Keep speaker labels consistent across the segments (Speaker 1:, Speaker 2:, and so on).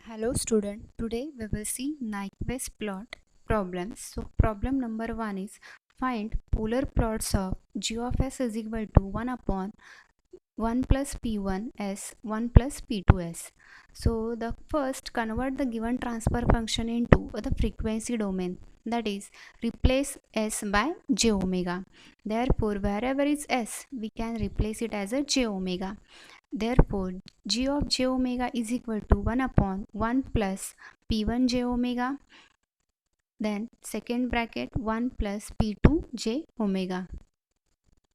Speaker 1: Hello student, today we will see Nyquist plot problems. So problem number 1 is find polar plots of g of s is equal to 1 upon 1 plus p1 s 1 plus p2s. So the first convert the given transfer function into the frequency domain, that is replace s by j omega. Therefore wherever is s we can replace it as a j omega. Therefore, g of j omega is equal to 1 upon 1 plus p1 j omega, then second bracket 1 plus p2 j omega.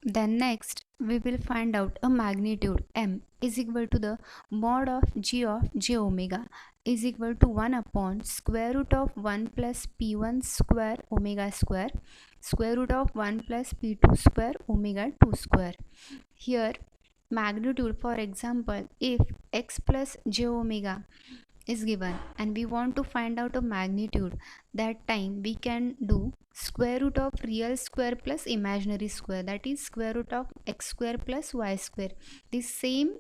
Speaker 1: Then next we will find out a magnitude m is equal to the mod of j omega is equal to 1 upon square root of 1 plus p1 square omega square root of 1 plus p2 square omega 2 square. Here magnitude, for example, if x plus j omega is given and we want to find out a magnitude, that time we can do square root of real square plus imaginary square, that is square root of x square plus y square. This same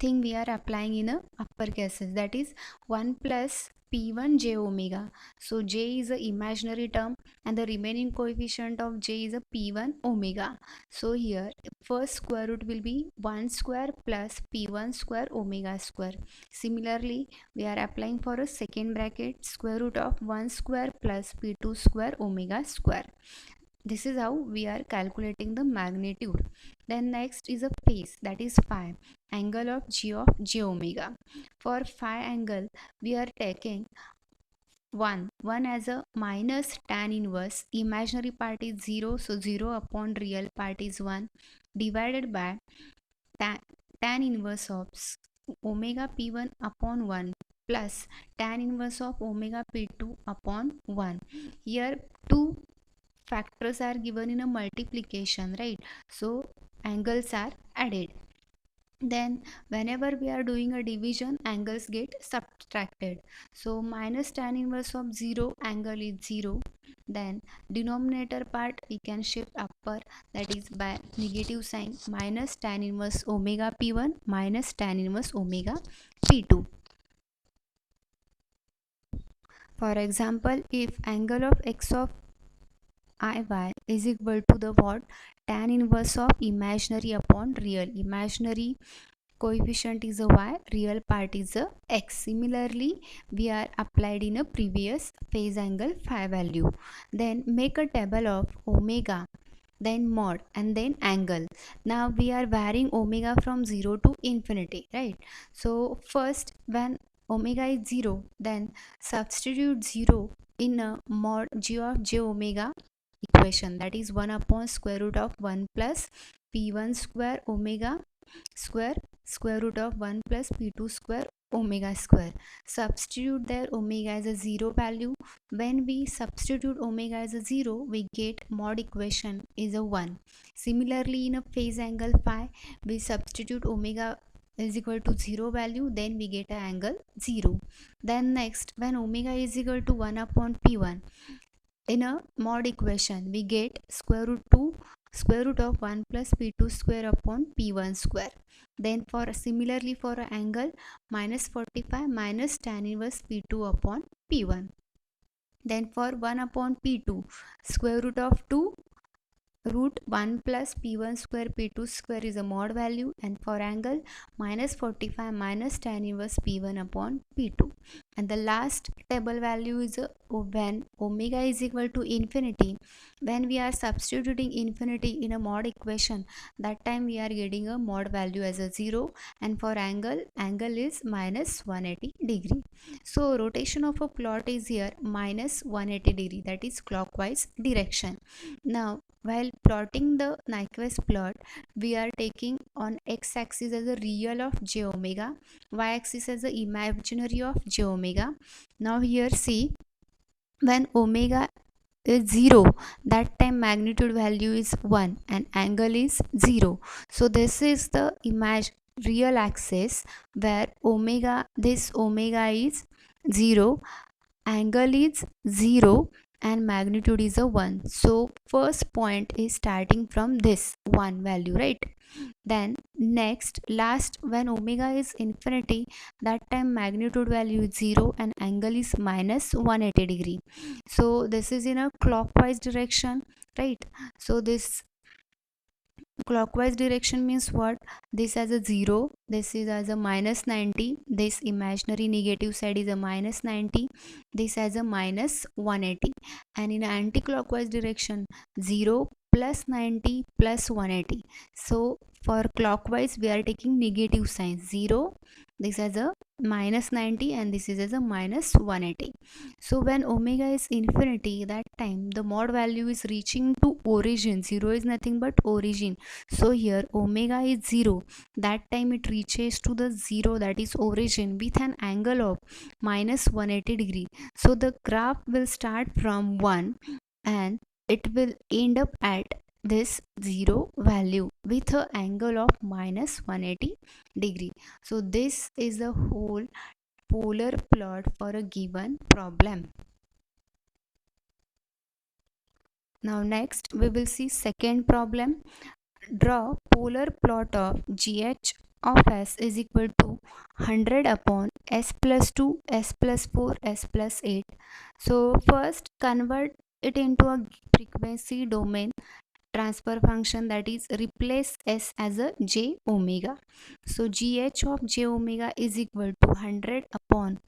Speaker 1: thing we are applying in a upper cases, that is 1 plus p1 j omega. So j is a imaginary term and the remaining coefficient of j is a p1 omega. So here first square root will be 1 square plus p1 square omega square. Similarly we are applying for a second bracket square root of 1 square plus p2 square omega square. This is how we are calculating the magnitude. Then next is a phase, that is phi, angle of j omega. For phi angle we are taking 1 as a minus tan inverse, imaginary part is 0, so 0 upon real part is 1, divided by tan inverse of omega p1 upon 1 plus tan inverse of omega p2 upon 1. Here two factors are given in a multiplication, right? So angles are added. Then whenever we are doing a division, angles get subtracted. So minus tan inverse of 0, angle is 0. Then denominator part we can shift upper, that is by negative sign, minus tan inverse omega p1 minus tan inverse omega p2. For example, if angle of x of iy is equal to the what? Tan inverse of imaginary upon real. Imaginary coefficient is a y, real part is a x. Similarly we are applied in a previous phase angle phi value. Then make a table of omega, then mod, and then angle. Now we are varying omega from 0 to infinity, right? So first when omega is 0, then substitute 0 in a mod g of j omega equation, that is 1 upon square root of 1 plus p1 square omega square root of 1 plus p2 square omega square. Substitute there omega as a 0 value. When we substitute omega as a 0, we get mod equation is a 1. Similarly in a phase angle phi, we substitute omega is equal to 0 value, then we get an angle 0. Then next, when omega is equal to 1 upon p1, in a mod equation we get square root of 1 plus p2 square upon p1 square. Then for similarly for an angle, minus 45 minus tan inverse p2 upon p1. Then for 1 upon p2, square root of 2 root 1 plus p1 square p2 square is a mod value, and for angle minus 45 minus tan inverse p1 upon p2. And the last table value is when omega is equal to infinity. When we are substituting infinity in a mod equation, that time we are getting a mod value as a 0, and for angle is minus 180 degree. So rotation of a plot is here minus 180 degree, that is clockwise direction. Now while plotting the Nyquist plot, we are taking on x-axis as a real of j omega, y-axis as the imaginary of j omega. Now here see, when omega is 0, that time magnitude value is 1 and angle is 0. So this is the real axis where this omega is 0, angle is 0, and magnitude is a 1. So first point is starting from this 1 value, right? Then next last, when omega is infinity, that time magnitude value is 0 and angle is minus 180 degree. So this is in a clockwise direction, right? So this clockwise direction means what? This as a 0, this is as a minus 90, this imaginary negative side is a minus 90, this as a minus 180. And in anti-clockwise direction, 0 plus 90 plus 180. So for clockwise we are taking negative sign, 0, this as a minus 90 and this is as a minus 180. So when omega is infinity, that time the mod value is reaching to origin. 0 is nothing but origin. So here omega is 0, that time it reaches to the 0, that is origin, with an angle of minus 180 degree. So the graph will start from 1 and it will end up at this 0 value with an angle of minus 180 degree. So this is the whole polar plot for a given problem. Now next we will see second problem. Draw polar plot of gh of s is equal to 100 upon s plus 2, s plus 4, s plus 8. So first convert it into a frequency domain transfer function, that is replace s as a j omega. So gh of j omega is equal to 100 upon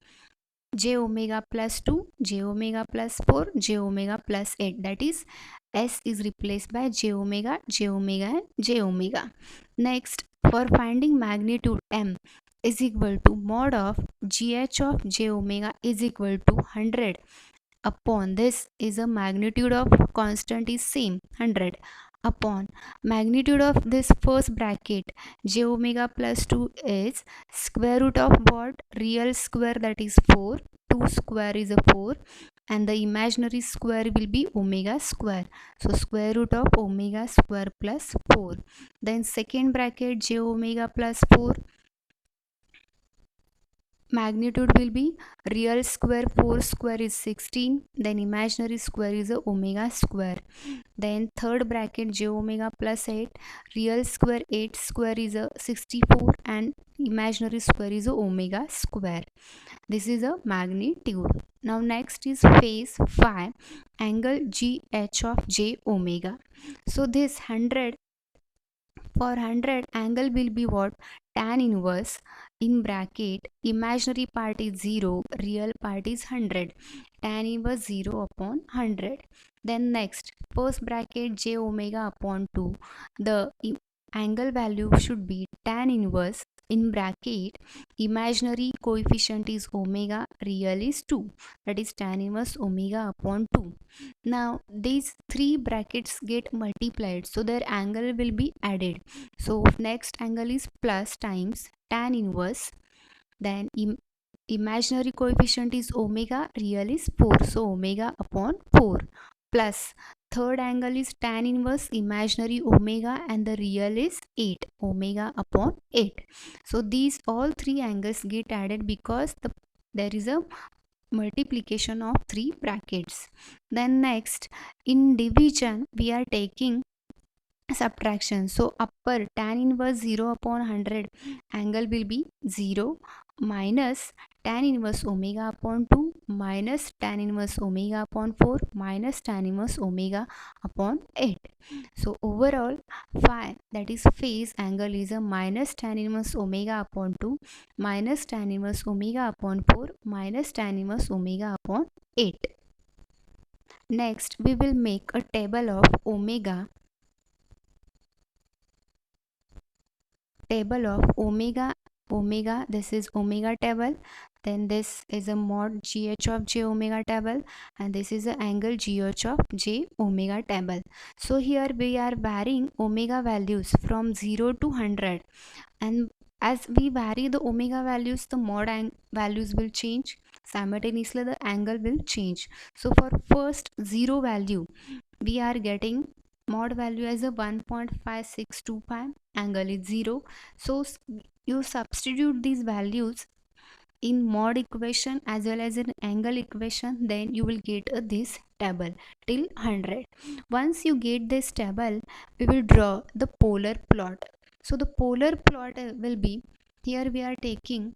Speaker 1: j omega plus 2, j omega plus 4, j omega plus 8, that is s is replaced by j omega, and j omega. Next, for finding magnitude m is equal to mod of gh of j omega is equal to 100 upon, this is a magnitude of constant is same 100 upon magnitude of this first bracket j omega plus 2 is square root of what? Real square, that is 4, 2 square is a 4, and the imaginary square will be omega square. So square root of omega square plus 4. Then second bracket j omega plus 4, magnitude will be real square 4 square is 16, then imaginary square is a omega square. Then third bracket j omega plus 8, real square 8 square is a 64 and imaginary square is a omega square. This is a magnitude. Now next is phase phi, angle gh of j omega. So this 100, for 100 angle will be what? Tan inverse in bracket imaginary part is 0, real part is 100, tan inverse 0 upon 100. Then next first bracket j omega upon 2, the angle value should be tan inverse in bracket imaginary coefficient is omega, real is 2, that is tan inverse omega upon 2. Now these three brackets get multiplied, so their angle will be added. So next angle is plus times tan inverse, then imaginary coefficient is omega, real is 4, so omega upon 4, plus third angle is tan inverse imaginary omega and the real is 8, omega upon 8. So these all three angles get added because there is a multiplication of three brackets. Then next in division we are taking subtraction. So upper tan inverse 0 upon 100 angle will be 0 minus tan inverse omega upon 2 minus tan inverse omega upon 4 minus tan inverse omega upon 8. So overall phi, that is phase angle, is a minus tan inverse omega upon 2 minus tan inverse omega upon 4 minus tan inverse omega upon 8. Next we will make a table of omega, this is omega table, then this is a mod gh of j omega table, and this is the angle gh of j omega table. So here we are varying omega values from 0 to 100, and as we vary the omega values, the mod values will change, simultaneously the angle will change. So for first 0 value we are getting mod value as a 1.562 pi, angle is 0. So you substitute these values in mod equation as well as in angle equation, then you will get this table till 100. Once you get this table, we will draw the polar plot. So the polar plot will be, here we are taking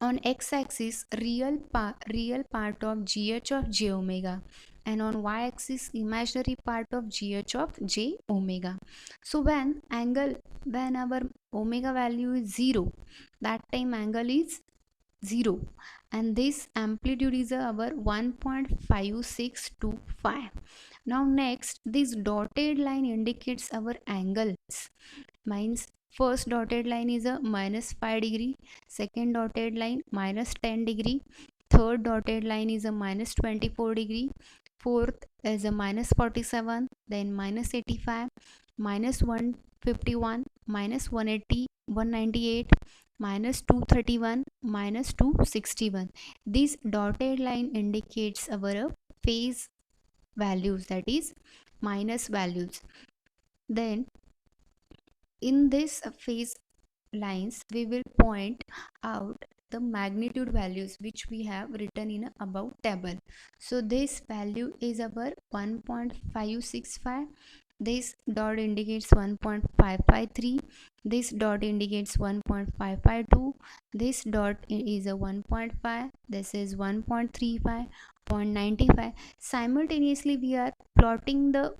Speaker 1: on x-axis real part of gh of j omega, and on y-axis imaginary part of gh of j omega. So when our omega value is 0, that time angle is 0, and this amplitude is our 1.5625. Now next, this dotted line indicates our angles. Means first dotted line is a minus 5 degree, second dotted line minus 10 degree, third dotted line is a minus 24 degree, fourth is a minus 47, then minus 85, minus 151, minus 180, 198, minus 231, minus 261. This dotted line indicates our phase values, that is minus values. Then in this phase lines we will point out the magnitude values which we have written in above table. So this value is our 1.565, this dot indicates 1.553, this dot indicates 1.552, this dot is a 1.5, this is 1.35, 0.95. Simultaneously we are plotting the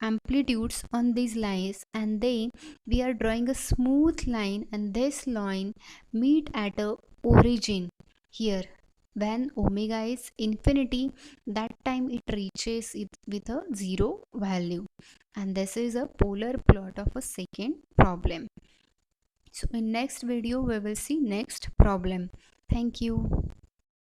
Speaker 1: amplitudes on these lines, and then we are drawing a smooth line, and this line meet at a origin here. When omega is infinity, that time it reaches it with a 0 value, and this is a polar plot of a second problem. So in next video we will see next problem. Thank you.